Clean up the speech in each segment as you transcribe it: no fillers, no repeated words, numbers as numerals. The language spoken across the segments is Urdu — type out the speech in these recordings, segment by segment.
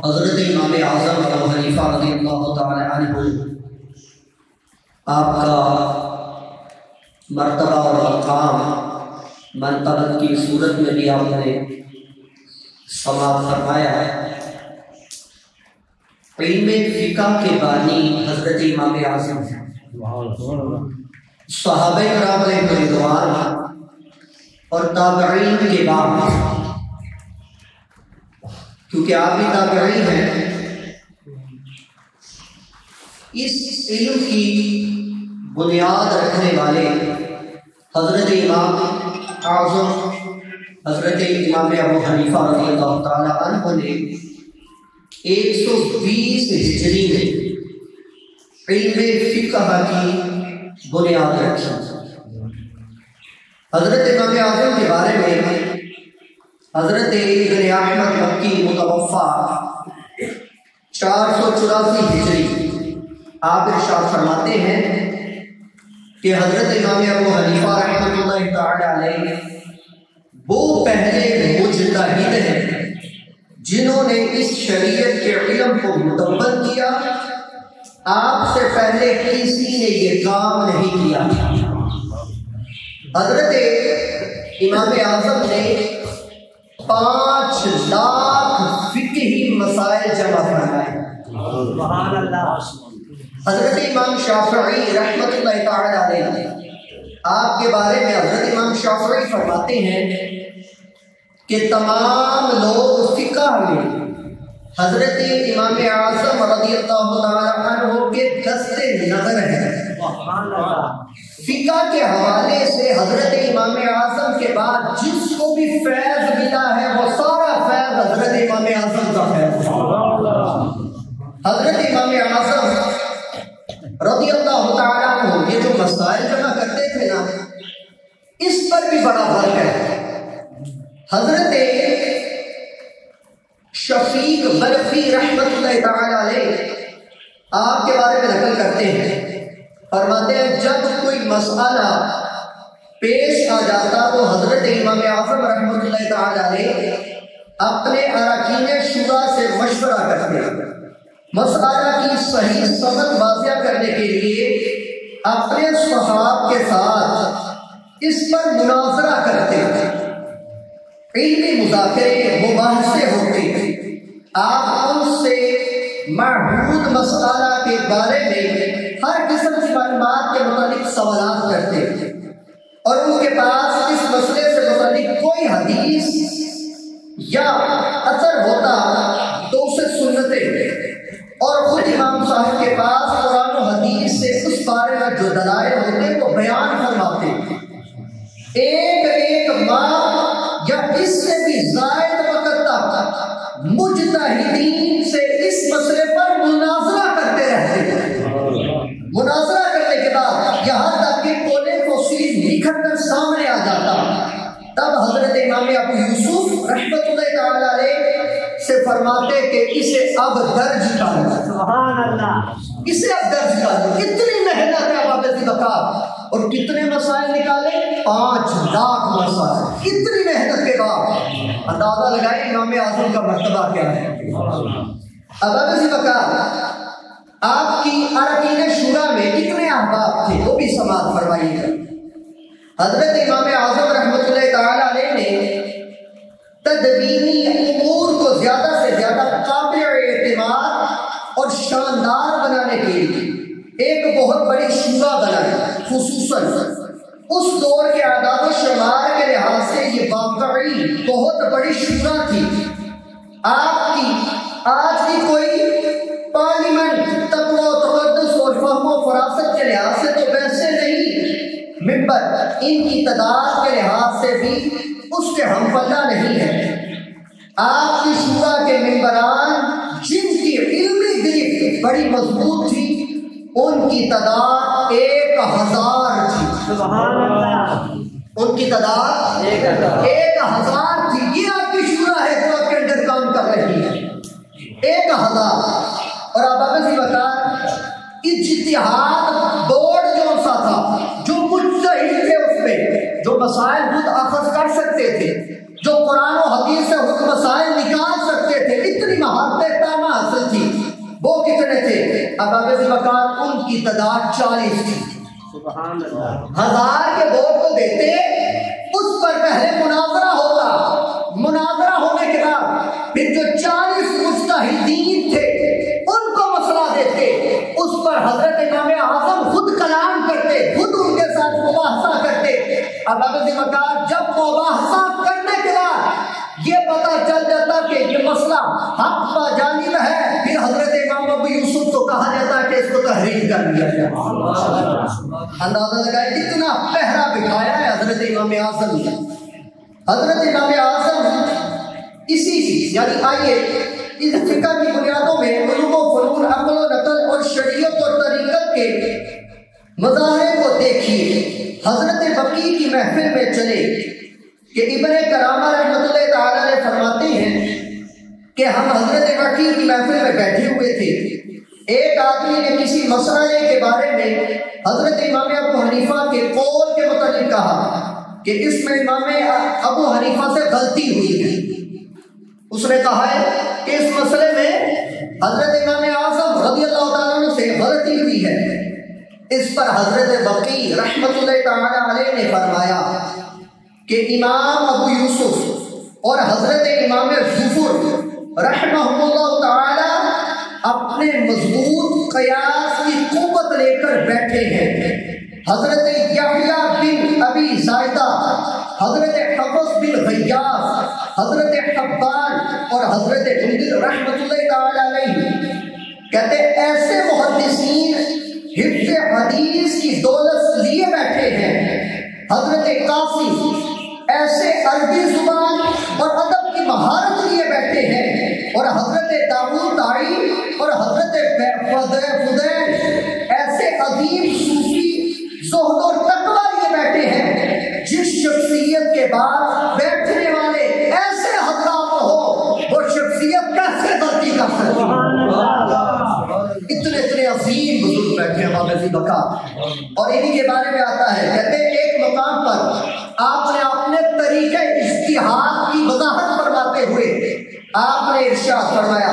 حضرت امام اعظم ابو حنیفہ رضی اللہ تعالی عنہ آپ کا مرتبہ اور مقام منقبت کی صورت میں بھی آپ نے سماعت فرمایا ہے۔ علم فقہ کے بانی حضرت امام اعظم ہیں۔ صحابہ کرام علیہ رضوان اور تابعین کے بعد، کیونکہ آپ بھی تابعی ہیں، اس علم کی بنیاد رکھنے والے حضرت امام اعظم حضرت امام ابو حنیفہ رضی اللہ تعالی عنہ نے 120 ہجری میں علم فقہ کی بنیاد رکھی۔ حضرت امام اعظم کے بارے میں حضرت ابن احمد مکی متوفا 484 ہجری آپ ارشاد فرماتے ہیں کہ حضرت امام ابو حنیفہ رحمۃ اللہ تعالی علیہ وہ پہلے مجتہد ہیں جنہوں نے اس شریعت کے علم کو مدون کیا۔ آپ سے پہلے کسی نے یہ کام نہیں کیا۔ حضرت امام اعظم نے 5 لاکھ فقہی مسائل جمع فرمائے۔ سبحان اللہ۔ حضرت امام شافعی رحمۃ اللہ تعالی علیہ، آپ کے بارے میں حضرت امام شافعی فرماتے ہیں کہ تمام لوگ فقہ میں حضرت امام اعظم رضی اللہ تعالی عنہ کے دست نظر ہیں۔ فقہ کے حوالے سے حضرت امام اعظم کے بعد جس کو بھی فیض ملا ہے وہ سارا فیض حضرت امام اعظم کا فیض ہے۔ حضرت امام اعظم رضی اللہ تعالیٰ عنہ یہ جو مسائل جمع کرتے تھے نا، اس پر بھی بڑا فرق ہے۔ حضرت شفیق بلخی رحمۃ اللہ تعالی علیہ آپ کے بارے میں نقل کرتے ہیں، فرماتے ہیں جب کوئی مسئلہ پیش آ جاتا تو حضرت امام اعظم رحمۃ اللہ تعالی علیہ اپنے اراکین شورا سے مشورہ کرتے، مسئلہ کی صحیح سمجھ واضح کرنے کے لیے اپنے صحاب کے ساتھ اس پر مناظرہ کرتے، علمی مذاکرے مباحثے ہوتے۔ آپ ان سے معہود مسئلہ کے بارے میں ہر قسم کی معلومات کے متعلق سوالات کرتے، اور ان کے پاس اس مسئلے سے متعلق کوئی حدیث یا اثر ہوتا تو اسے سنتے، اور خود امام صاحب کے پاس قرآن و حدیث سے اس بارے میں جو دلائل ہوتے وہ بیان فرماتے۔ ایک ماہ یا اس سے بھی زائد وقت تک مجتہدین سے اس مسئلے پر مناظرہ کرتے رہتے۔ مناظرہ کرنے کے بعد یہاں تک کہ قول فصیح نکھر کر سامنے آ جاتا، تب حضرت امام ابو یوسف رحمۃ اللہ تعالی علیہ سے فرماتے کہ اسے اب درج کر دو۔ سبحان اللہ۔ اسے اب درج کر دو۔ کتنی محنت ہے بابت بکار، اور کتنے مسائل نکالے؟ 5 لاکھ مسائل۔ اتنی محنت کے بعد اندازہ لگائے امام اعظم کا مرتبہ کیا ہے۔ اب بابت بکار آپ کی اراکین شورا میں کتنے احباب تھے وہ بھی سماعت فرمائیے گا۔ حضرت امام اعظم رحمۃ اللہ تعالی علیہ نے تدبینی امور کو زیادہ سے زیادہ قابل اعتماد اور شاندار بنانے کے لیے ایک بہت بڑی شورا بنائی، خصوصاً اس دور کے اعداد و شمار کے لحاظ سے یہ واقعی بہت بڑی شورا تھی۔ آپ کی آج کی کوئی پارلیمنٹ تقوی و تقدس اور فہم و فراست کے لحاظ سے تو ویسے نہیں، ممبر ان کی تعداد کے لحاظ سے بھی اس کے ہم پلہ نہیں ہے۔ آپ کی شورا کے ممبران جن کی علمی گرفت بڑی مضبوط تھی ان کی تعداد 1000 تھی۔ سبحان اللہ۔ ان کی تعداد 1000 تھی۔ یہ آپ کی شورا ہے جو آپ کے اندر کام کر رہی ہے، 1000۔ اور آپ اگر بتا اجتہاد بورڈ جو سا تھا، جو مجتہد تھے اس میں، جو مسائل خود اخذ کر سکتے تھے، جو قرآن و حدیث سے خود مسائل نکال سکتے تھے، اتنی مہارتیں اب ذوالفقار ان کی تعداد 40 تھی. 1000 کے ووٹ کو دیتے، اس پر پہلے مناظرہ ہوتا، مناظرہ ہونے کے بعد پھر جو 40 مجتہدین تھے ان کو مسئلہ دیتے، اس پر حضرت امام اعظم خود کلام کرتے، خود ان کے ساتھ مباحثہ کرتے. اب ذوالفقار جب مباحثہ کرنے کے بعد یہ پتہ چل جاتا کہ یہ مسئلہ حق پا جانب ہے، پھر حضرت امام ابو یوسف کو کہا جاتا کہ اس کو تحریر کر دیا جائے. اندازہ لگائے کتنا پہرا بٹھایا ہے حضرت امام اعظم نے. حضرت امام اعظم اسی یعنی آئیے اس فقہ کی بنیادوں میں علوم و فنون، عقل و نقل اور شریعت اور طریقت کے مظاہر کو دیکھیے. حضرت بقی کی محفل میں چلے کہ ابن کرامہ رحمۃ اللہ تعالی علیہ فرماتے ہیں کہ ہم حضرت بقی کی محفل میں بیٹھے ہوئے تھے. ایک آدمی نے کسی مسئلے کے بارے میں حضرت امام ابو حنیفہ کے قول کے متعلق کہا کہ اس میں امام ابو حنیفہ سے غلطی ہوئی ہے. اس نے کہا ہے کہ اس مسئلے میں حضرت امام اعظم رضی اللہ تعالیٰ عنہ سے غلطی ہوئی ہے. اس پر حضرت بقی رحمۃ اللہ تعالی علیہ نے فرمایا کہ امام ابو یوسف اور حضرت امام ظفر رحمہ اللہ تعالی اپنے مضبوط قیاس کی قوت لے کر بیٹھے ہیں. حضرت یحییٰ بن ابی زائدہ، حضرت حفص بن غیاث، حضرت حبان اور حضرت منذر رحمۃ اللہ تعالی علیہ کہتے ایسے محدثین حفظ حدیث کی دولت لیے بیٹھے ہیں. حضرت قاسم ایسے عربی زبان اور ادب کی مہارت لیے بیٹھے ہیں، اور حضرت داؤد طائی اور حضرت فضیل ایسے عظیم صوفی زہد اور تقویٰ لیے بیٹھے ہیں. جس شخصیت کے بعد بیٹھنے والے ایسے حضرات ہو وہ شخصیت کیسے غلطی کر سکتی؟ اتنے عظیم بزرگ بیٹھے ہیں بابا بقا، اور انہی کے بارے میں آتا ہے کہتے ہیں ایک مقام پر آپ نے اپنے طریقہ اجتہاد کی وضاحت فرماتے ہوئے آپ نے ارشاد فرمایا،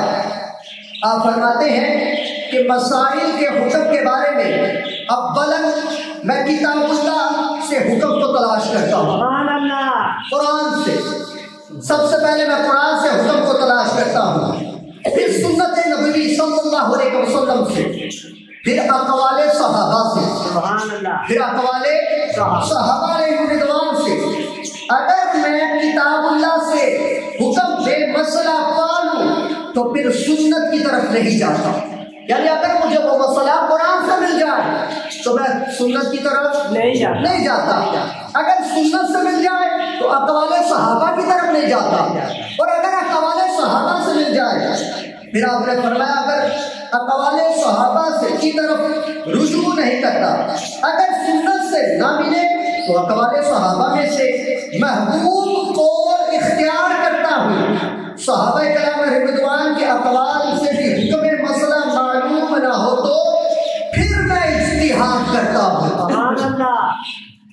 آپ فرماتے ہیں کہ مسائل کے حکم کے بارے میں اولاً میں کتاب اللہ سے حکم کو تلاش کرتا ہوں. قرآن سے سب سے پہلے میں قرآن سے حکم کو تلاش کرتا ہوں، پھر سنت نبوی صلی اللہ علیہ وسلم سے، پھر اقوال صحابہ سے، پھر اقوال صحابہ علیہ رضوان سے. اگر میں کتاب اللہ سے حکم بے مسئلہ پالوں تو پھر سنت کی طرف نہیں جاتا. یعنی اگر مجھے وہ مسئلہ قرآن سے مل جائے تو میں سنت کی طرف نہیں جاتا، اگر سنت سے مل جائے تو اقوال صحابہ کی طرف نہیں جاتا، اور اگر اقوال صحابہ سے مل جائے پھر آپ نے فرمایا اگر اقوال صحابہ سے کی طرف رجوع نہیں کرتا، اگر سنت سے نہ ملے تو اقوال صحابہ میں سے محبوب قول اختیار کرتا ہوں. صحابہ کرام رضوان کے اقوال سے بھی حکم مسئلہ معلوم نہ ہو تو پھر میں اجتہاد کرتا ہوں.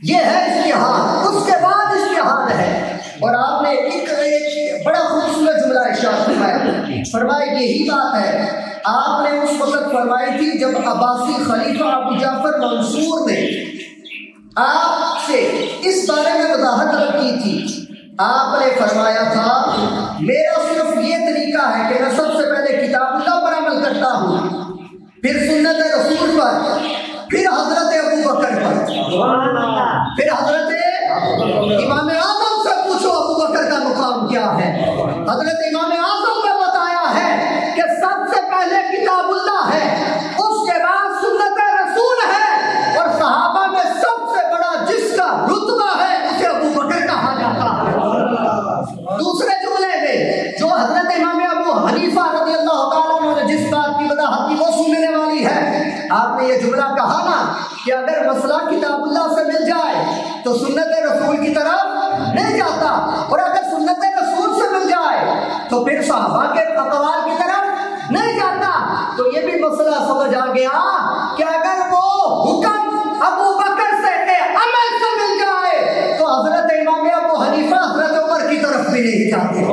یہ ہے اجتہاد، اس کے بعد اجتہاد ہے. اور آپ نے ایک بڑا خوبصورت جملہ ارشاد فرمایا یہی بات ہے آپ نے اس وقت فرمائی تھی جب عباسی خلیفہ ابو جعفر منصور نے آپ سے اس بارے میں وضاحت طلب کی تھی. آپ نے فرمایا تھا میرا صرف یہ طریقہ ہے کہ میں سب سے پہلے کتاب اللہ پر عمل کرتا ہوں، پھر سنت رسول پر، پھر حضرت ابو بکر پر، پھر حضرت امام اعظم سے پوچھو ابو بکر کا مقام کیا ہے. حضرت امام اعظم نے بتایا ہے کہ سب سے پہلے کتاب اللہ ہے، اس کے بعد سنت رسول ہے، اور صحابہ میں سب سے بڑا جس کا رتبہ ہے اسے ابو بکر کہا جاتا ہے. دوسرے جملے میں جو حضرت امام ابو حنیفہ رضی اللہ تعالیٰ عنہ نے جس بات کی وضاحت کی وہ سننے والی ہے. آپ نے یہ جملہ کہا نا کہ اگر مسئلہ کتاب اللہ سے مل جائے تو سنت رسول کی طرف نہیں جاتا، اور اگر سنت رسول سے مل جائے تو پھر صحابہ کے اقوال کی طرف نہیں جاتا. تو یہ بھی مسئلہ سمجھ آ گیا کہ اگر وہ حکم ابو بکر سے عمل سے مل جائے تو حضرت امام ابو حنیفہ حضرت عمر کی طرف بھی نہیں جاتے.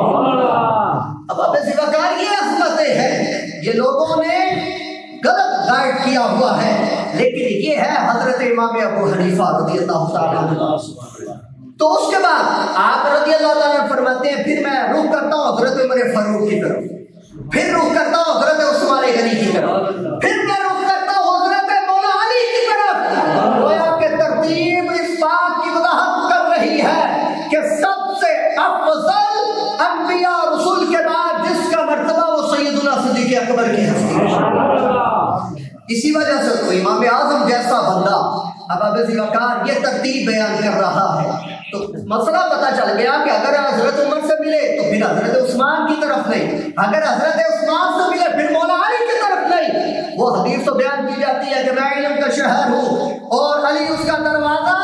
اب اب ذوالفقار یہ عظمتیں ہیں، یہ لوگوں نے غلط گائیڈ کیا ہوا ہے، لیکن یہ ہے حضرت امام ابو حنیفہ رضی اللہ تعالیٰ عنہ۔ تو اس کے بعد آپ رضی اللہ تعالیٰ عنہ فرماتے ہیں پھر میں رخ کرتا ہوں حضرت عمر فاروق کی طرف، پھر رخ کرتا ہوں حضرت عثمان غنی کی طرف، پھر میں رخ کرتا ہوں حضرت مولا علی کی طرف۔ گویا کہ ترتیب اس بات کی وضاحت کر رہی ہے کہ سب سے افضل انبیاء رسول کے بعد جس کا مرتبہ وہ سیدنا صدیق اکبر کی ہستی ہے۔ اسی وجہ سے تو امام اعظم جیسا بندہ اب ابی وقار یہ ترتیب بیان کر رہا ہے تو مسئلہ پتہ چل گیا کہ اگر حضرت عمر سے ملے تو پھر حضرت عثمان کی طرف نہیں، اگر حضرت عثمان سے ملے پھر مولا علی کی طرف نہیں۔ وہ حدیث تو بیان کی جاتی ہے کہ میں علم کا شہر ہوں اور علی اس کا دروازہ۔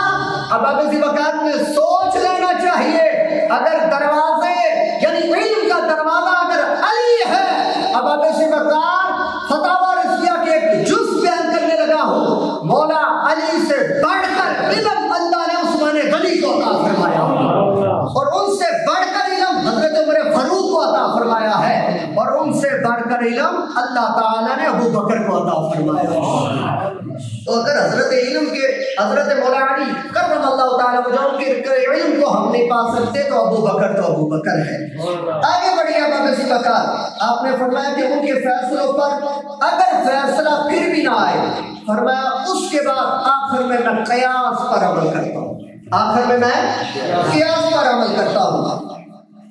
اب ابی وقار میں سوچ لینا چاہیے اگر دروازے یعنی علم کا دروازہ اگر علی ہے، اب ابی وقار فتاوی رضویہ کے ایک جز بیان کرنے لگا ہوں، مولا علی سے بڑھ کر علم اللہ نے عثمان غنی کو عطا فرمایا اور ان سے بڑھ کر علم حضرت عمر فاروق کو عطا فرمایا ہے اور ان سے بڑھ کر علم اللہ تعالیٰ نے ابو بکر کو عطا فرمایا۔ تو اگر حضرت علم کے حضرت مولا علی کرم اللہ تعالیٰ وجہہ کے علم کو ہم نہیں پا سکتے تو ابو بکر ہے۔ آگے بڑھیے اب اسی وقت آپ نے فرمایا کہ ان کے فیصلوں پر اگر فیصلہ پھر بھی نہ آئے، فرمایا اس کے بعد آخر میں قیاس پر عمل کرتا ہوں، آخر میں قیاس پر عمل کرتا ہوں۔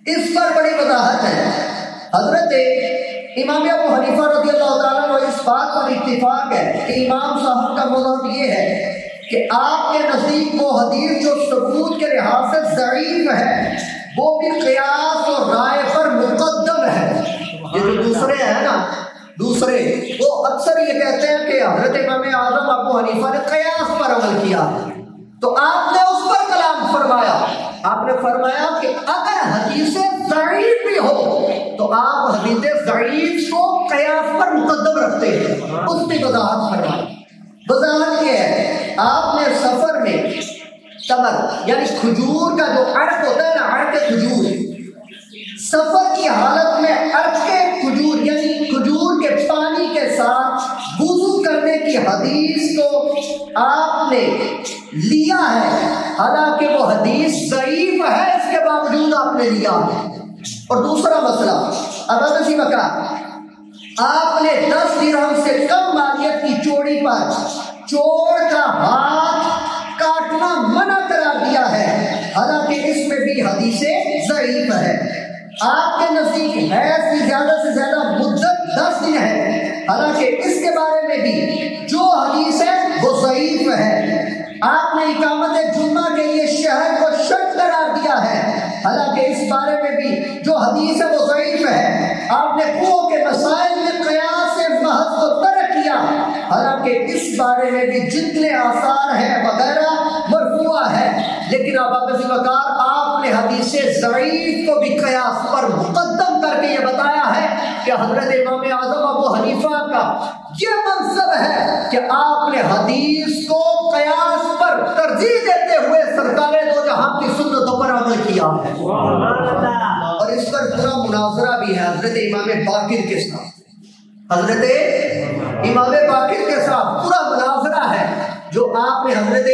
اس پر بڑی وضاحت ہے۔ حضرت امام ابو حنیفہ رضی اللہ تعالیٰ عنہ اس بات پر اتفاق ہے کہ امام صاحب کا مذہب یہ ہے کہ آپ کے نزدیک وہ حدیث جو ثبوت کے لحاظ سے ضعیف ہے وہ بھی قیاس اور رائے پر مقدم ہے۔ یہ جو دوسرے ہیں نا، دوسرے وہ اکثر یہ کہتے ہیں کہ حضرت امام اعظم ابو حنیفہ نے قیاس پر عمل کیا، تو آپ نے اس پر کلام فرمایا۔ آپ نے فرمایا کہ اگر حدیث ضعیف بھی ہو تو آپ حدیث ضعیف کو قیاس پر مقدم رکھتے ہیں، اس کی وضاحت فرمائی۔ وضاحت یہ ہے آپ نے سفر میں تمر یعنی کھجور کا جو عرق ہوتا ہے نا، عرق کھجور، سفر کی حالت میں عرق کے کھجور یعنی کھجور کے پانی کے ساتھ وضو کرنے کی حدیث کو آپ نے لیا ہے، حالانکہ وہ حدیث ضعیف ہے، اس کے باوجود آپ نے لیا ہے۔ اور دوسرا مسئلہ اب اسی وقت آپ نے 10 درہم سے کم مالیت کی چوڑی پر چور کا ہاتھ کاٹنا منع قرار دیا ہے، حالانکہ اس میں بھی حدیث ضعیف ہے۔ آپ کے نزدیک حیض کی زیادہ سے زیادہ مدت 10 دن ہے، حالانکہ اس کے بارے میں بھی جو حدیث ہے وہ ضعیف ہے۔ آپ نے اقامت جمعہ کے لیے شہر کو شرط قرار دیا ہے، حالانکہ اس بارے میں بھی جو حدیث ہے وہ ضعیف ہے۔ آپ نے کنووں کے مسائل میں قیاس محض کو ترک کیا، حالانکہ اس بارے میں بھی جتنے آثار ہیں وغیرہ مرفوع ہے، لیکن اب اسی وقار آپ نے حدیث ضعیف کو بھی قیاس پر مقدم کر کے یہ بتایا ہے کہ حضرت امام اعظم ابو حنیفہ کا یہ منصب ہے کہ آپ نے حدیث کو قیاس پر ترجیح دیتے ہوئے سرکار دو جہاں کی سنتوں پر عمل کیا ہے۔ اور اس پر پورا مناظرہ بھی ہے حضرت امام باقر کے ساتھ، حضرت امام باقر کے ساتھ پورا مناظرہ ہے جو آپ نے حضرت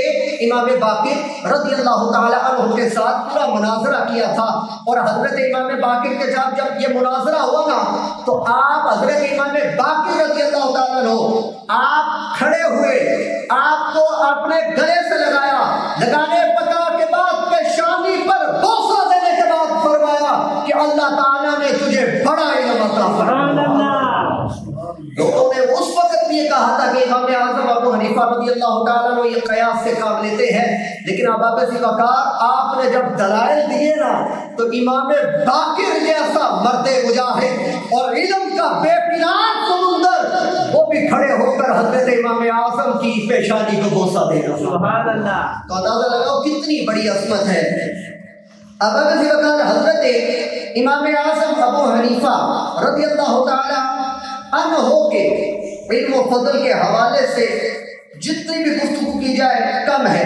امام باقر رضی اللہ تعالیٰ عنہ کے ساتھ پورا مناظرہ کیا تھا۔ اور حضرت امام باقر کے ساتھ جب یہ مناظرہ ہوا نا تو آپ حضرت امام باقر رضی اللہ تعالیٰ عنہ آپ کھڑے ہوئے، آپ کو اپنے گلے سے لگایا، لگانے پکا کے بعد پیشانی پر بوسہ دینے کے بعد فرمایا کہ اللہ تعالیٰ نے تجھے بڑا علم عطا فرمایا۔ لوگوں نے اس وقت بھی یہ کہا تھا کہ امام اعظم ابو حنیفہ رضی اللہ تعالیٰ عنہ یہ قیاس سے کام لیتے ہیں، لیکن اب اسی وقت آپ نے جب دلائل دیے نا تو امام باقر جیسا مرد مجاہد اور علم کا بے پناہ سمندر وہ بھی کھڑے ہو کر حضرت امام اعظم کی پیشانی کو بوسہ دے رہا۔ سبحان اللہ! تو اندازہ لگاؤ کتنی بڑی عظمت ہے۔ اب اسی وقت حضرت امام اعظم ابو حنیفہ رضی اللہ تعالیٰ عنہ کے علم و فضل کے حوالے سے جتنی بھی گفتگو کی جائے کم ہے،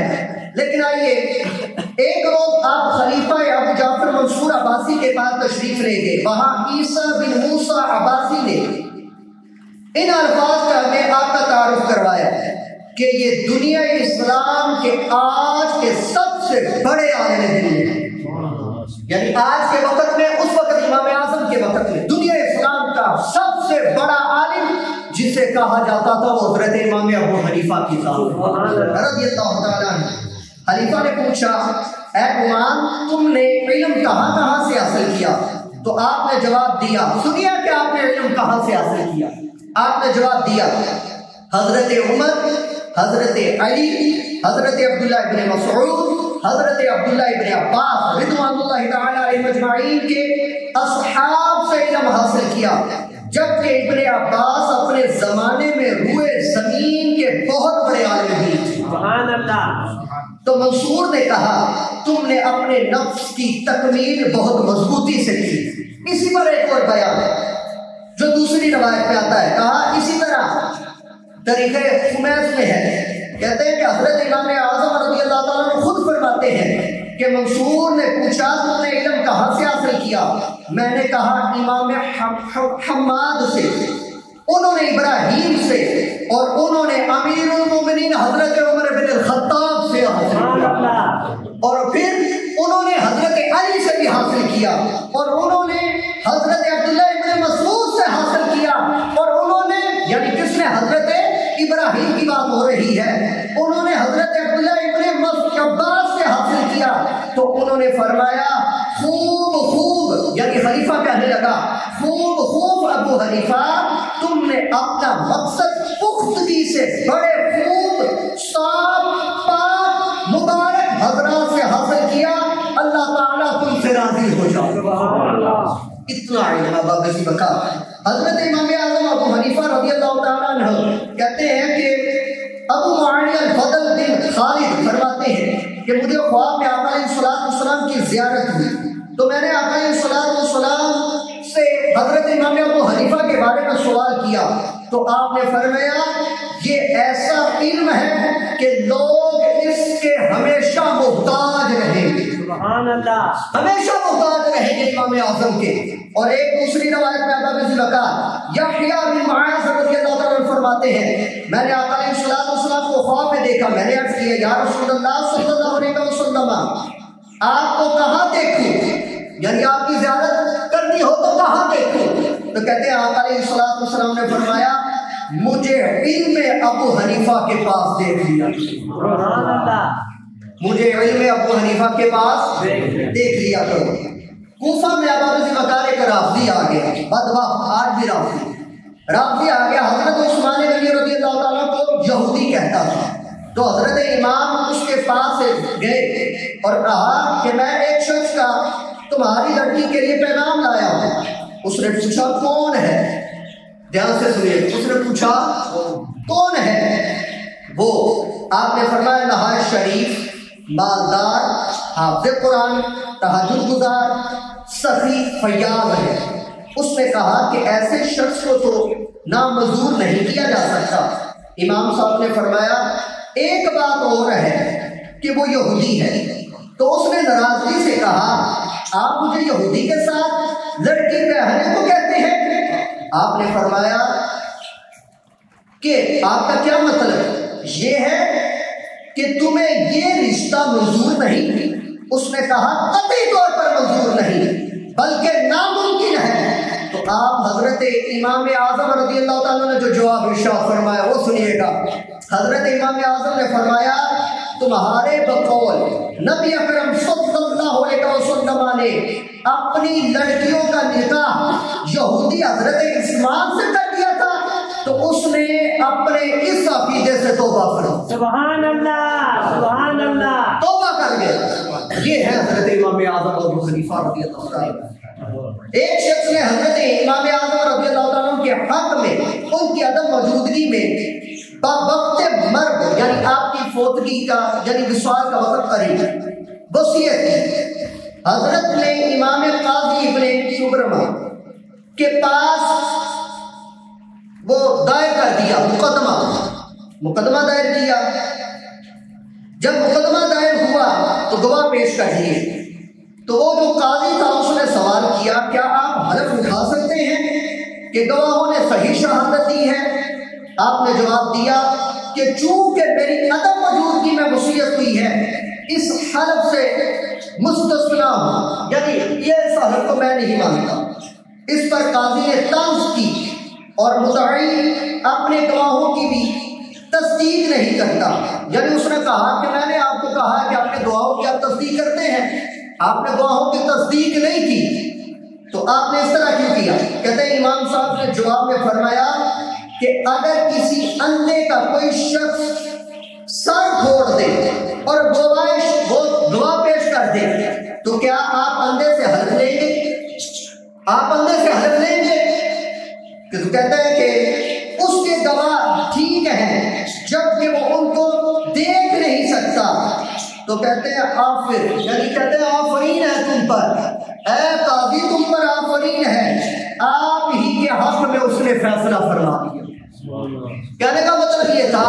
لیکن آئیے ایک روز آپ خلیفہ ابو جعفر منصور عباسی کے پاس تشریف لے گئے۔ وہاں عیسیٰ بن موسیٰ عباسی نے ان الفاظ کا ہمیں آپ کا تعارف کروایا کہ یہ دنیا اسلام کے آج کے سب سے بڑے عالم دین ہیں، یعنی آج کے وقت میں، اس وقت امام اعظم کے وقت میں دنیا اسلام کا سب سے بڑا عالم جسے کہا جاتا تھا وہ حضرت امام ابو حنیفہ کی ذات رضی اللہ تعالیٰ عنہ۔ حنیفہ نے پوچھا اے عمان تم نے علم کہاں سے حاصل کیا؟ تو آپ نے جواب دیا، سنیا کہ آپ نے علم کہاں سے حاصل کیا؟ آپ نے جواب دیا حضرت عمر، حضرت علی، حضرت عبداللہ ابن مسعود، حضرت عبداللہ ابن عباس رضوان اللہ تعالی علیہ مجمعین کے اصحاب سے علم حاصل کیا، جبکہ ابن عباس اپنے زمانے میں روئے زمین کے بہت بڑے عالم بھی تھے۔ سبحان اللہ۔ تو منصور نے کہا تم نے اپنے نفس کی تکمیل بہت مضبوطی سے کی۔ اسی پر ایک اور بیان جو دوسری روایت میں آتا ہے، کہا اسی طرح طریقہ خمیس میں ہے، کہتے ہیں کہ حضرت امام اعظم رضی اللہ تعالیٰ عنہ خود فرماتے ہیں کہ منصور نے پوچھا تم نے علم کہاں سے حاصل کیا؟ میں نے کہا امام حماد سے، انہوں نے ابراہیم سے، اور انہوں نے امیر المومنین حضرت عمر بن الخطاب سے حاصل کیا، اور پھر انہوں نے حضرت علی سے بھی حاصل کیا، اور انہوں نے حضرت عبداللہ ابن مسعود سے حاصل کیا، اور انہوں نے، یعنی کس نے؟ حضرت ابراہیم کی بات ہو رہی ہے، انہوں نے حضرت عبداللہ ابن عباس سے حاصل کیا۔ تو انہوں نے فرمایا خوب، یعنی خلیفہ کہنے لگا خوب ابو حنیفہ تم نے اپنا مقصد پختگی سے بڑے خوب صاف پاک مبارک حضرات سے حاصل کیا، اللہ تعالیٰ تم سے راضی ہو جائے۔ اتنا علم باقی بکا۔ حضرت امام اعظم ابو حنیفہ رضی اللہ تعالیٰ عنہ کہتے ہیں کہ ابو معاویہ الفضل بن خالد فرماتے ہیں کہ مجھے خواب میں آقا علیہ الصلوۃ والسلام کی زیارت ہوئی، تو میں نے آقا علیہ الصلوۃ والسلام سے حضرت امام ابو حنیفہ کے بارے میں سوال کیا، تو آپ نے فرمایا یہ ایسا علم ہے کہ لوگ اس کے ہمیشہ محتاج رہیں گے۔ سبحان اللہ، ہمیشہ محتاج رہیں گے امام اعظم کے۔ اور ایک دوسری روایت میں آتا ہے یحییٰ بن معاذ رضی اللہ عنہ فرماتے ہیں میں نے آقا علیہ الصلوۃ والسلام کو خواب میں دیکھا، میں نے عرض کیا یا رسول اللہ صلی اللہ علیہ وسلم آپ کو کہاں دیکھوں، یعنی آپ کی زیارت کرنی ہو تو کہاں دیکھوں؟ تو کہتے ہیں آقا علیہ الصلوۃ والسلام نے فرمایا مجھے علم ابو حنیفہ کے پاس دیکھ لیا۔ سبحان اللہ، مجھے علم ابو حنیفہ کے پاس دیکھ لیا کرو۔ کوفہ میں اب اسی وقار ایک رافضی آ گیا، بدبخت آج بھی رافضی آ گیا، حضرت عثمان غنی رضی اللہ تعالیٰ کو یہودی کہتا تھا۔ تو حضرت امام اس کے پاس گئے اور کہا کہ میں ایک شخص کا تمہاری لڑکی کے لیے پیغام لایا ہوں۔ اس نے پوچھا کون ہے؟ دھیان سے سنیے، اس نے پوچھا کون ہے وہ؟ آپ نے فرمایا نہایت شریف، مالدار، حافظ قرآن، تہجد گزار، سخی، فیاض ہے۔ اس نے کہا کہ ایسے شخص کو تو نامزور نہیں کیا جا سکتا۔ امام صاحب نے فرمایا ایک بات اور ہے کہ وہ یہودی ہے۔ تو اس نے ناراضگی سے کہا آپ مجھے یہودی کے ساتھ لڑکی پہننے کو کہتے ہیں؟ آپ نے فرمایا کہ آپ کا کیا مطلب یہ ہے کہ تمہیں یہ رشتہ منظور نہیں؟ اس نے کہا قطعی طور پر منظور نہیں بلکہ ناممکن ہے۔ تو آپ حضرت امام اعظم رضی اللہ تعالیٰ نے جو جواب ارشاد فرمایا وہ سنیے گا۔ حضرت امام اعظم نے فرمایا تمہارے بقول نبی اکرم صلی اللہ علیہ وسلم نے اپنی لڑکیوں کا نکاح یہودی حضرت عثمان سے کر دیا تھا تو اس نے اپنے اس عقیدے سے توبہ کرا۔ سبحان اللہ، سبحان اللہ، توبہ کر گیا۔ یہ ہے حضرت امام اعظم ابو حنیفہ رضی اللہ عنہ۔ ایک شخص نے حضرت امام اعظم رضی اللہ عنہ کے حق میں ان کی عدم موجودگی میں وقت مرگ یعنی آپ کی فوتگی کا یعنی وصال کا وقت قریب وصیت کی۔ حضرت نے امام قاضی ابن شبرمہ کے پاس وہ دائر کر دیا، مقدمہ دائر کیا۔ جب مقدمہ دائر ہوا تو گواہ پیش کر دیے۔ تو وہ جو قاضی تھا اس نے سوال کیا کیا آپ حلف اٹھا سکتے ہیں کہ گواہوں نے صحیح شہادت دی ہے؟ آپ نے جواب دیا کہ چونکہ میری عدم موجودگی میں وصیت ہوئی ہے اس حلف سے مستثنا ہوں، یعنی یہ اس حلف کو میں نہیں مانتا۔ اس پر قاضی نے طنز کی اور مدعی اپنے گواہوں کی بھی تصدیق نہیں کرتا، یعنی اس نے کہا کہ میں نے آپ کو کہا کہ اپنے گواہوں کی آپ تصدیق کرتے ہیں، آپ نے گواہوں کی تصدیق نہیں کی، تو آپ نے اس طرح کیوں کیا؟ کہتے ہیں امام صاحب نے جواب میں فرمایا کہ اگر کسی اندھے کا کوئی شخص سر پھوڑ دے اور گواہ پیش کر دے تو کیا آپ اندھے سے حلف لیں گے؟ آپ اندھے سے حلف لیں گے؟ تو کہتا ہے کہ اس کے گواہ ٹھیک ہیں جبکہ وہ ان کو دیکھ نہیں سکتا، تو کہتے ہیں آفر، یعنی کہتے ہیں آفرین ہے تم پر، اے قاضی تم پر آفرین ہے، آپ ہی کے حق میں اس نے فیصلہ فرما دیا۔ کہنے کا مطلب یہ تھا،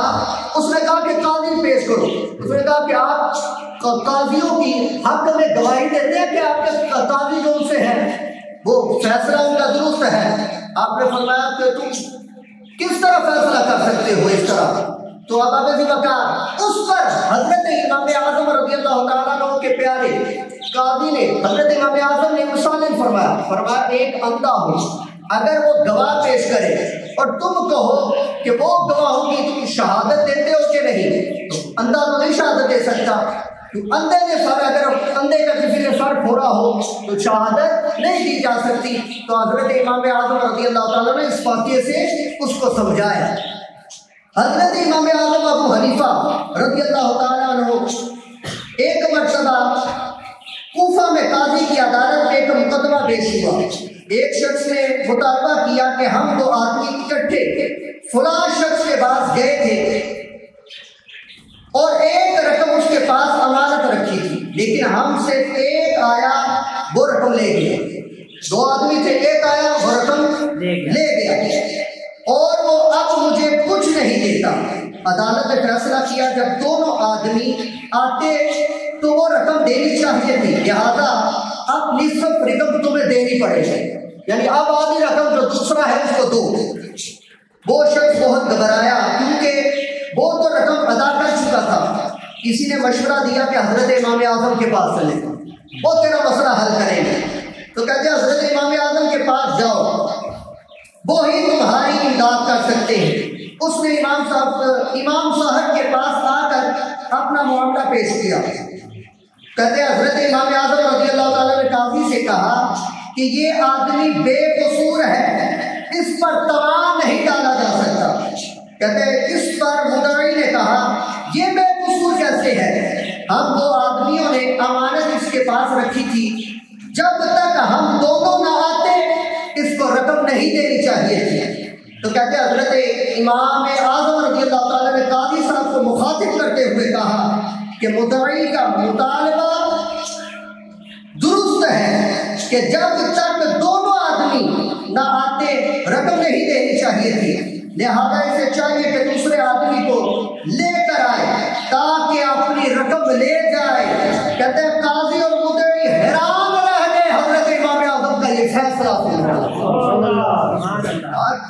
اس نے کہا کہ قاضی پیش کرو، اس نے کہا کہ آپ قاضیوں کی حق میں گواہی دیتے ہیں کہ آپ کے قاضی جو ان سے ہیں وہ فیصلہ ان کا درست ہے؟ آپ نے فرمایا کہ تم کس طرح فیصلہ کر سکتے ہو اس طرح؟ تو اب ابھی وقار اس پر حضرت امام اعظم رضی اللہ تعالیٰ عنہ کے پیارے قاضی نے، حضرت امام اعظم نے مثال فرمایا ایک اندھا ہو، اگر وہ گواہ پیش کرے اور تم کہو کہ وہ گواہوں کی تم شہادت دیتے ہو کہ نہیں، تو اندھا تو نہیں شہادت دے سکتا، اندھے نے سر، اگر اندھے کا کسی نے سر پھوڑا ہو تو شہادت نہیں دی جا سکتی۔ تو حضرت امام اعظم رضی اللہ تعالیٰ نے اس واقعے سے اس کو سمجھایا۔ حضرت امام اعظم ابو حنیفہ رضی اللہ تعالیٰ عنہ ایک مرتبہ کوفہ میں قاضی کی عدالت میں ایک مقدمہ پیش ہوا۔ ایک شخص نے مطالبہ کیا کہ ہم دو آدمی اکٹھے فلاں شخص کے پاس گئے تھے اور ایک رقم اس کے پاس امانت رکھی تھی، لیکن ہم سے ایک آیا وہ رقم لے گیا۔ دو آدمی تھے، ایک آیا وہ رقم لے گیا اور وہ اب مجھے کچھ نہیں دیتا۔ عدالت نے فیصلہ کیا جب دونوں آدمی آتے تو وہ رقم دینی چاہیے تھی، لہذا اب نصف رقم تمہیں دینی پڑے گی، یعنی اب آدھی رقم جو دوسرا ہے اس کو دو۔ وہ شخص بہت گھبرایا کیونکہ وہ تو رقم ادا کر چکا تھا۔ کسی نے مشورہ دیا کہ حضرت امام اعظم کے پاس چلے، وہ تیرا مسئلہ حل کریں گے۔ تو کہتے ہیں حضرت امام اعظم کے پاس جاؤ، وہی تمہاری امداد کر سکتے ہیں۔ اس نے امام صاحب کے پاس آ کر اپنا معاملہ پیش کیا۔ کہتے ہیں حضرت امام اعظم رضی اللہ تعالیٰ نے قاضی سے کہا کہ یہ آدمی بے قصور ہے، اس پر تاوان نہیں ڈالا جا سکتا۔ کہتے ہیں اس پر مدعی نے کہا یہ بے قصور کیسے ہے؟ ہم دو آدمیوں نے امانت اس کے پاس رکھی تھی، جب تک ہم دونوں نہ آتے اس کو رقم نہیں دینی چاہیے تھی۔ تو کہتے ہیں حضرت امام اعظم رضی اللہ تعالیٰ نے قاضی صاحب کو مخاطب کرتے ہوئے کہا کہ مدعی کا مطالبہ درست ہے کہ جب تک دونوں آدمی نہ آتے رقم نہیں دینی چاہیے تھی، لہذا اسے چاہیے کہ دوسرے آدمی کو لے کر آئے تاکہ اپنی رقم لے جائے۔ کہتے ہیں قاضی اور مدعی حیران رہ گئے حضرت امام اعظم کا یہ فیصلہ سن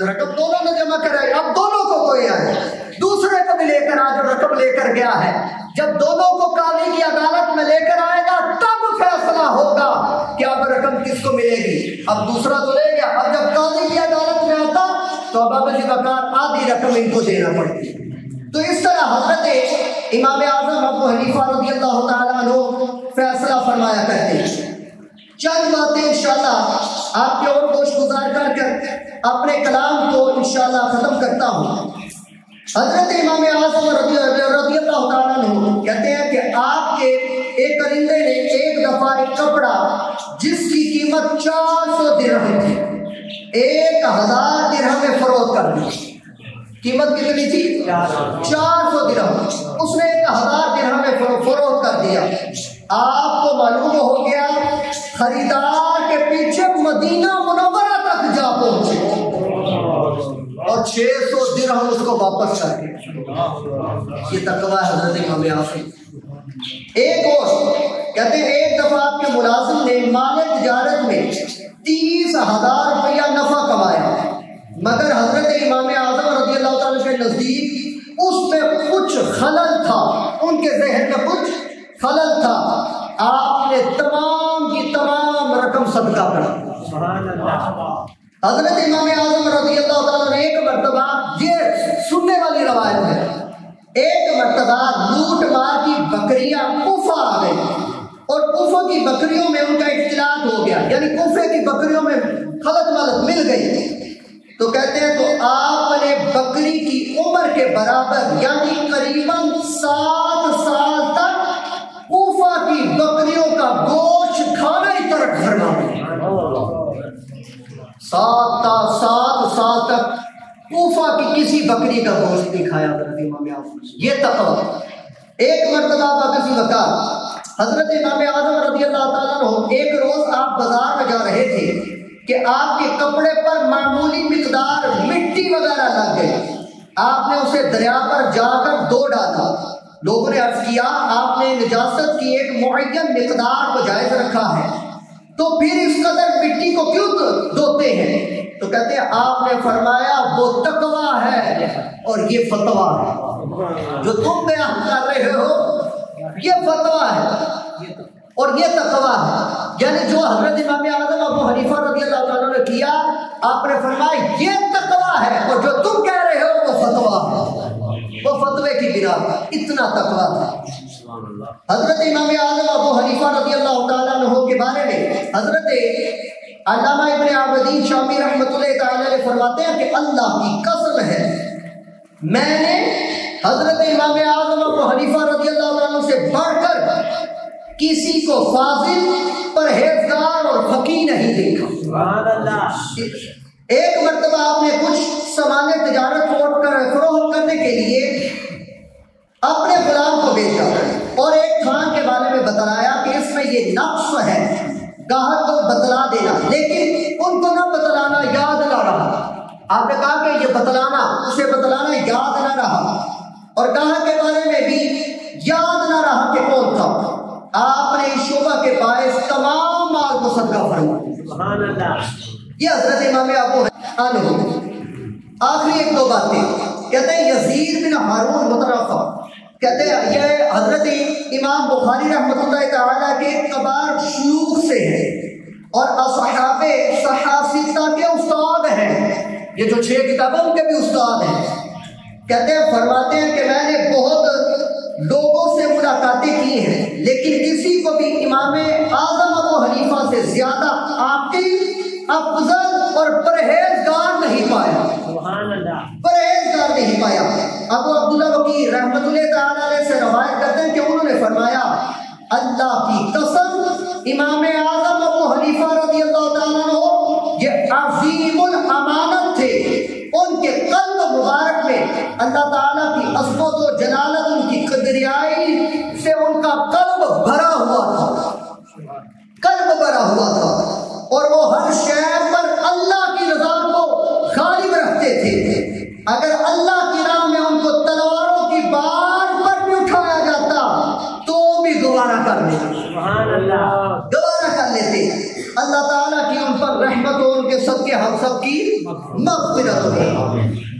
رقم دونوں نے جمع کرائی، اب دونوں کو کوئی آئے، دوسرے کو بھی لے کر آ جو رقم لے کر گیا ہے۔ جب دونوں کو قاضی کی عدالت میں لے کر آئے گا تب فیصلہ ہوگا کہ اب رقم کس کو ملے گی۔ اب دوسرا تو لے گیا، اب جب قاضی کی عدالت میں آتا تو اب اسی وقت آدھی رقم ان کو دینا پڑتی۔ تو اس طرح حضرت امام اعظم ابو حنیفہ رضی اللہ تعالیٰ عنہ فیصلہ فرمایا کرتے ہیں۔ چند باتیں انشاءاللہ آپ کے اور گوش گزار کر اپنے کلام کو انشاءاللہ ختم کرتا ہوں۔ حضرت امام اعظم رضی اللہ تعالیٰ عنہ کہتے ہیں کہ آپ کے ایک کرندے نے ایک دفعہ ایک کپڑا جس کی قیمت 400 درہم تھی 1000 درہم میں فروخت کر دی۔ قیمت کتنی تھی؟ 400 درہم۔ اس نے 1000 درہم میں فروخت کر دیا۔ آپ کو معلوم ہو گیا، خریدار کے پیچھے مدینہ منورہ تک جا پہنچے اور 600 درہم اس کو واپس کر دیا۔ یہ تقویٰ حضرت امام اعظم۔ ایک اور کہتے ہیں ایک دفعہ آپ کے ملازم نے مال تجارت میں 30,000 روپیہ نفع کمایا، مگر حضرت امام اعظم رضی اللہ تعالیٰ کے نزدیک اس میں کچھ خلل تھا، ان کے ذہن میں کچھ خلل تھا۔ آپ نے تمام کی تمام رقم صدقہ کر۔ حضرت امام اعظم رضی اللہ تعالیٰ نے ایک مرتبہ، یہ سننے والی روایت ہے، ایک مرتبہ لوٹ مار کی بکریاں کوفہ آ گئی اور کوفہ کی بکریوں میں ان کا اختلاط ہو گیا، یعنی کوفے کی بکریوں میں خلط ملط مل گئی۔ تو کہتے ہیں تو آپ نے بکری کی عمر کے برابر یعنی قریباً 7 سال تک کوفہ کی بکریوں کا گوشت کھانا ہی ترک فرما دیا۔ 7 سال تک کوفہ کی کسی بکری کا گوشت نہیں کھایا حضرت امام اعظم۔ یہ تقویٰ۔ ایک مرتبہ واپسی وقت حضرت امام اعظم رضی اللہ تعالیٰ عنہ ایک روز آپ بازار میں جا رہے تھے کہ آپ کے کپڑے پر معمولی مقدار مٹی وغیرہ لگ گئی، آپ نے اسے دریا پر جا کر دھو ڈالا۔ لوگوں نے عرض کیا آپ نے نجاست کی ایک معین مقدار کو جائز رکھا ہے، تو پھر اس قدر مٹی کو کیوں دھوتے ہیں؟ تو کہتے ہیں آپ نے فرمایا وہ تقویٰ ہے اور یہ فتویٰ ہے، جو تم بیان کر رہے ہو یہ فتویٰ ہے اور یہ تقویٰ ہے۔ یعنی جو حضرت امام اعظم ابو حنیفہ رضی اللہ تعالیٰ نے کیا، آپ نے فرمایا یہ تقویٰ ہے اور جو تم کہہ رہے ہو وہ فتویٰ ہے، وہ فتوے کی بنا پر اتنا تقویٰ تھا۔ حضرت امام اعظم ابو حنیفہ رضی اللہ تعالیٰ عنہ کے بارے میں حضرت علامہ ابن عابدین شامی رحمۃ اللہ تعالیٰ علیہ فرماتے ہیں کہ اللہ کی قسم ہے میں نے حضرت امام اعظم ابو حنیفہ رضی اللہ عنہ سے بڑھ کر کسی کو فاضل، پرہیزگار اور فقیہ نہیں دیکھا۔ سبحان اللہ۔ ایک مرتبہ آپ نے کچھ سامان تجارت فروخت کرنے کے لیے اپنے غلام کو بھیجا اور ایک تھان کے بارے میں بتلایا کہ اس میں یہ نقص ہے، گاہک کو بتلا دینا، لیکن ان کو نہ بتلانا یاد نہ رہا۔ آپ نے کہا کہ یہ بتلانا، اسے بتلانا یاد نہ رہا اور گاہک کے بارے میں بھی یاد نہ رہا کہ کون تھا۔ آپ نے اس شعبہ کے باعث تمام مال کو صدقہ فرمایا۔ سبحان اللہ۔ یہ حضرت امام ابو حنیفہ۔ آخری ایک دو باتیں کہتے ہیں یزید بن ہارون مترفع، کہتے ہیں یہ حضرت امام بخاری رحمۃ اللہ تعالیٰ کے کبار شیوخ سے ہے اور اصحاب صحافتہ کے استاد ہیں، یہ جو 6 کتابیں ان کے بھی استاد ہیں۔ کہتے ہیں فرماتے ہیں کہ میں نے بہت لوگوں سے ملاقاتیں کی ہیں لیکن کسی کو بھی امام اعظم ابو حنیفہ سے زیادہ عاقل، افضل اور پرہیزگار نہیں پایا۔ سبحان اللہ۔ پرہیزگار نہیں پایا۔ ابو عبداللہ وکیع رحمۃ اللہ تعالیٰ علیہ سے روایت کرتے ہیں کہ انہوں نے فرمایا اللہ کی قسم امام اعظم ابو حنیفہ رضی اللہ تعالیٰ عنہ یہ عظیم الامانت تھے، ان کے قلب مبارک میں اللہ تعالیٰ کی عظمت و جلالت، ان کی قدریائی سے ان کا قلب بھرا ہوا تھا، قلب بھرا ہوا تھا اور وہ ہر شے پر اللہ کی رضا کو غالب رکھتے تھے۔ اگر اللہ کی راہ میں ان کو تلواروں کی بار پر بھی اٹھایا جاتا تو بھی گوارا کر لیتے، سبحان اللہ، گوارا کر لیتے۔ اللہ تعالیٰ کی ان پر رحمت ہو، ان کے صدقے ہم سب کی مغفرت ہو۔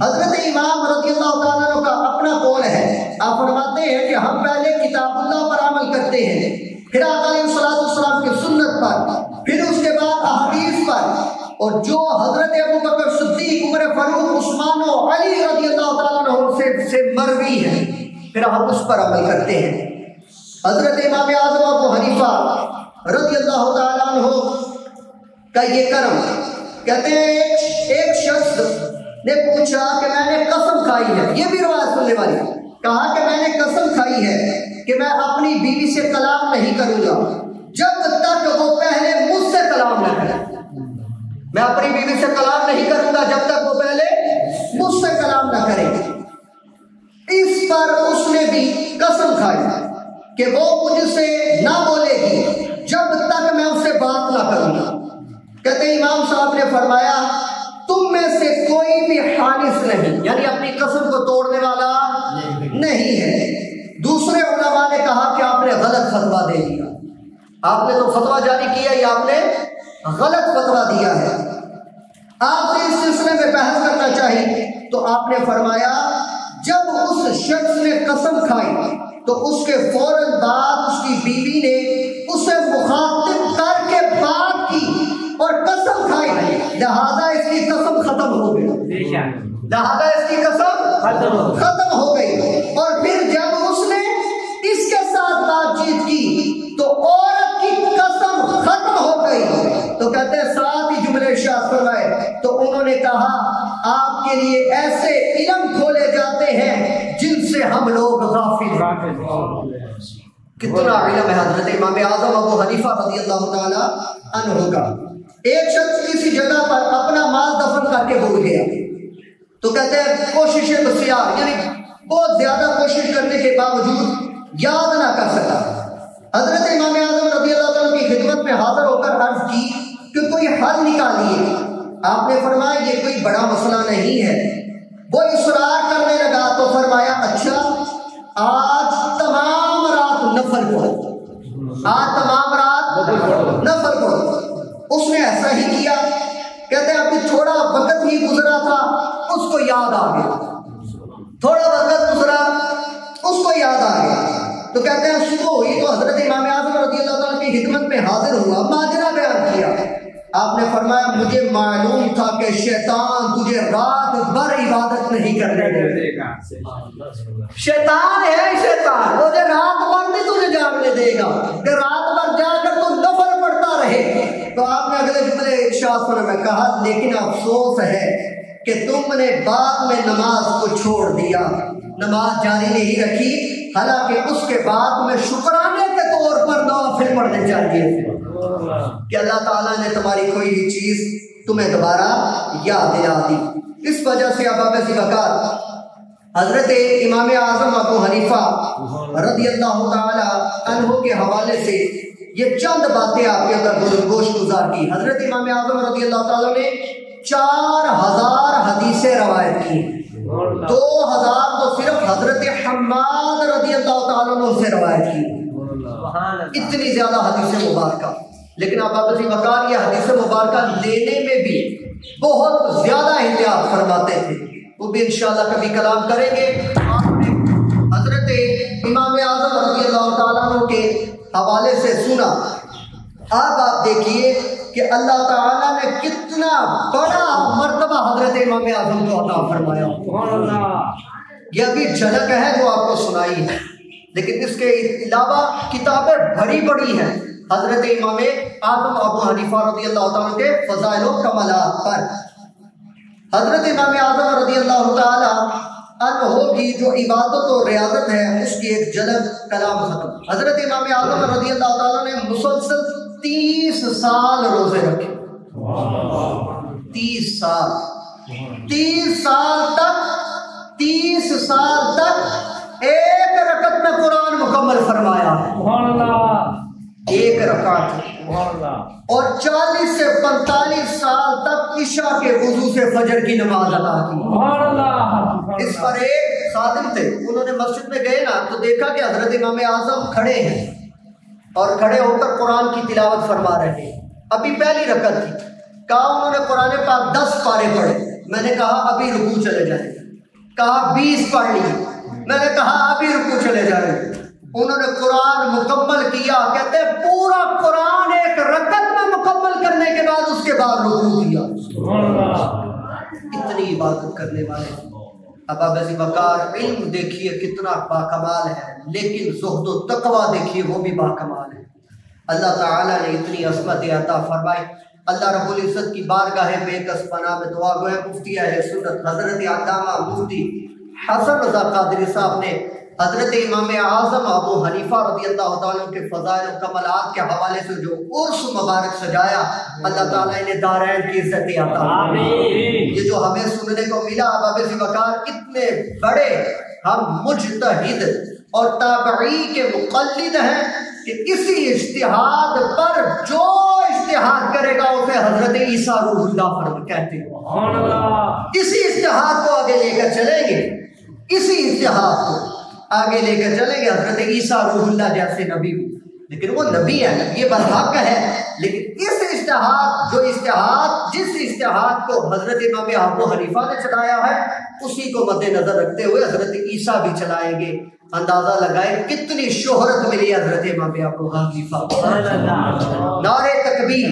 حضرت امام رضی اللہ تعالیٰ عنہ کا اپنا قول ہے، آپ فرماتے ہیں کہ ہم پہلے کتاب اللہ پر عمل کرتے ہیں، پھر آقا علیہ السلام کی سنت پر، پھر اس کے بعد احادیث پر، اور جو حضرت ابو بکر صدیق، عمر فاروق، عثمان و علی رضی اللہ تعالیٰ عنہ سے مروی ہے، پھر ہم اس پر عمل کرتے ہیں۔ حضرت امام اعظم ابو حنیفہ رضی اللہ تعالیٰ عنہ کا یہ کرم، کہتے ہیں ایک شخص نے پوچھا کہ میں نے قسم کھائی ہے، یہ بھی روایت سننے والی، کہا کہ میں نے قسم کھائی ہے کہ میں اپنی بیوی سے کلام نہیں کروں گا جب تک وہ پہلے مجھ سے کلام نہ کرے۔ میں اپنی بیوی سے کلام نہیں کروں گا جب تک وہ پہلے مجھ سے کلام نہ کرے۔ اس پر اس نے بھی قسم کھائی کہ وہ مجھ سے نہ بولے گی جب تک میں اس سے بات نہ کروں گا۔ کہتے امام صاحب نے فرمایا تم میں سے کوئی بھی حانث نہیں، یعنی اپنی قسم کو توڑنے والا نہیں ہے۔ دوسرے علماء نے کہا کہ آپ نے غلط فتویٰ دے دیا، آپ نے تو فتویٰ جاری کیا یا آپ نے غلط فتویٰ دیا ہے۔ آپ سے اس سلسلے میں بحث کرنا چاہیے۔ تو آپ نے فرمایا جب اس شخص نے قسم کھائی تو اس کے فوراً بعد اس کی بیوی نے اسے مخاطب کر کے بات کی اور قسم کھائی، لہذا اس کی قسم ختم ہو گئی، لہذا اس کی قسم ختم ہو گئی۔ اور پھر جب اس نے اس کے ساتھ بات چیت کی تو عورت کی قسم ختم ہو گئی۔ تو کہتے ہیں ساتھ ہی جملے ارشاد فرمائے تو انہوں نے کہا آپ کے لیے ایسے علم کھولے جاتے ہیں جن سے ہم لوگ غافل ہیں۔ کتنا علم ہے حضرت امام اعظم ابو حنیفہ رضی اللہ تعالی عنہ کا۔ ایک شخص کسی جگہ پر اپنا مال دفن کر کے بھول گیا تو کہتے ہیں کوششیں بسیار، یعنی بہت زیادہ کوشش کرنے کے باوجود یاد نہ کر سکا۔ حضرت امام اعظم رضی اللہ عنہ کی خدمت میں حاضر ہو کر عرض کی کہ کوئی حل نکالیے۔ آپ نے فرمایا یہ کوئی بڑا مسئلہ نہیں ہے۔ وہ اصرار کرنے لگا تو فرمایا اچھا آج تمام رات نفل پڑھو، آج تمام رات نفل پڑھو۔ اس نے ایسا ہی کیا۔ کہتے ہیں ابھی تھوڑا وقت ہی گزرا تھا اس کو یاد آ گیا، تھوڑا وقت گزرا اس کو یاد آ گیا۔ تو کہتے ہیں صبح ہوئی تو حضرت امام اعظم رضی اللہ عنہ کی خدمت میں حاضر ہوا، ماجرا بیان کیا۔ آپ نے فرمایا مجھے معلوم تھا کہ شیطان تجھے رات بھر عبادت نہیں کرنے دے گا، شیطان ہے شیطان، مجھے رات بھر نہیں تجھے جاگنے دے گا کہ رات بھر جا کر تو نفل پڑھتا رہے۔ تو آپ نے اگلے جملے ارشاد فرمایا کہا لیکن افسوس ہے کہ تم نے بعد میں نماز کو چھوڑ دیا، نماز جاری نہیں رکھی، حالانکہ اس کے بعد میں شکرانے کے طور پر نوافل پڑھنے چاہیے تھے کہ اللہ تعالیٰ نے تمہاری کوئی بھی چیز تمہیں دوبارہ یاد دلا دی۔ اس وجہ سے ابا ذی بکار حضرت امام اعظم ابو حنیفہ رضی اللہ تعالی عنہ کے حوالے سے یہ چند باتیں آپ کے اندر گوش گزار کی۔ حضرت امام اعظم رضی اللہ تعالیٰ نے 4000 حدیثیں روایت کی، 2000 تو صرف حضرت حماد رضی اللہ تعالیٰ عنہ سے روایت کی، اتنی زیادہ حدیث مبارکہ۔ لیکن آپ ابو ذی بکار یہ حدیث مبارکہ لینے میں بھی بہت زیادہ احتیاط فرماتے تھے، وہ بھی انشاءاللہ کبھی کلام کریں گے۔ آپ نے حضرت امام اعظم رضی اللہ تعالیٰ عنہ کے حوالے سے سنا۔ اب آپ دیکھیے کہ اللہ تعالیٰ نے کتنا بڑا مرتبہ حضرت امام اعظم کو عطا فرمایا۔ یہ ابھی جھلک ہے جو آپ کو سنائی ہے، لیکن اس کے علاوہ کتابیں بھری پڑی ہیں حضرت امام اعظم ابو حنیفہ رضی اللہ تعالیٰ کے فضائل و کمالات پر۔ حضرت امام اعظم رضی اللہ تعالیٰ عنہ کی جو عبادت و ریاضت ہے اس کی ایک جھلک کلام ختم۔ حضرت امام اعظم رضی اللہ تعالیٰ نے مسلسل 30 سال روزے رکھے، 30 سال، 30 سال تک ایک رکعت میں قرآن مکمل فرمایا، ایک رکعت، اور 40 سے 45 سال تک عشاء کے وضو سے فجر کی نماز ادا کی۔ اس پر ایک خادم تھے، انہوں نے مسجد میں گئے نا تو دیکھا کہ حضرت امام اعظم کھڑے ہیں اور کھڑے ہو کر قرآن کی تلاوت فرما رہے ہیں۔ ابھی پہلی رکعت تھی، کہا انہوں نے قرآن پاک 10 پارے پڑھے، میں نے کہا ابھی رکوع چلے جائیں، کہا 20 پڑھ لیے، میں نے کہا ابھی رکوع چلے جائیں۔ انہوں نے قرآن مکمل کیا، کہتے ہیں پورا قرآن ایک رکعت میں مکمل کرنے کے بعد اس کے بعد رکوع کیا۔ اتنی عبادت کرنے والے اب ابا ذی بکار علم دیکھیے کتنا باکمال ہے، لیکن زہد و تقوی دیکھیے وہ بھی باکمال ہے۔ اللہ تعالیٰ نے اتنی عظمت عطا فرمائی۔ اللہ رب العزت کی بارگاہ بے کس پناہ میں دعا گو ہے مفتی اہل سنت حضرت علامہ مفتی حسن رضا قادری صاحب نے حضرت امام اعظم ابو حنیفہ رضی اللہ تعالیٰ کے فضائل و کمالات کے حوالے سے جو عرس مبارک سجایا، اللہ تعالیٰ انہیں دارین کی عزت عطا فرمائے۔ یہ جو ہمیں سننے کو ملا ابا ذی بکار اتنے بڑے ہم مجتہد اور تابعی کے مقلد ہیں کہ اسی اجتہاد پر جو اجتہاد کرے گا اسے حضرت عیسیٰ روح اللہ فرما کہتے ہیں۔ اسی اجتہاد کو آگے لے کر چلیں گے، اسی اجتہاد کو آگے لے کر چلیں گے۔ حضرت عیسیٰ روح اللہ جیسے نبی، لیکن وہ نبی ہے، یہ برحق ہے، لیکن اس اجتہاد جس اجتہاد کو حضرت امام ابو حنیفہ نے چلایا ہے اسی کو مد نظر رکھتے ہوئے حضرت عیسیٰ بھی چلائیں گے. اندازہ لگائے کتنی شہرت ملی حضرت امام ابو حنیفہ. نعرہ تکبیر.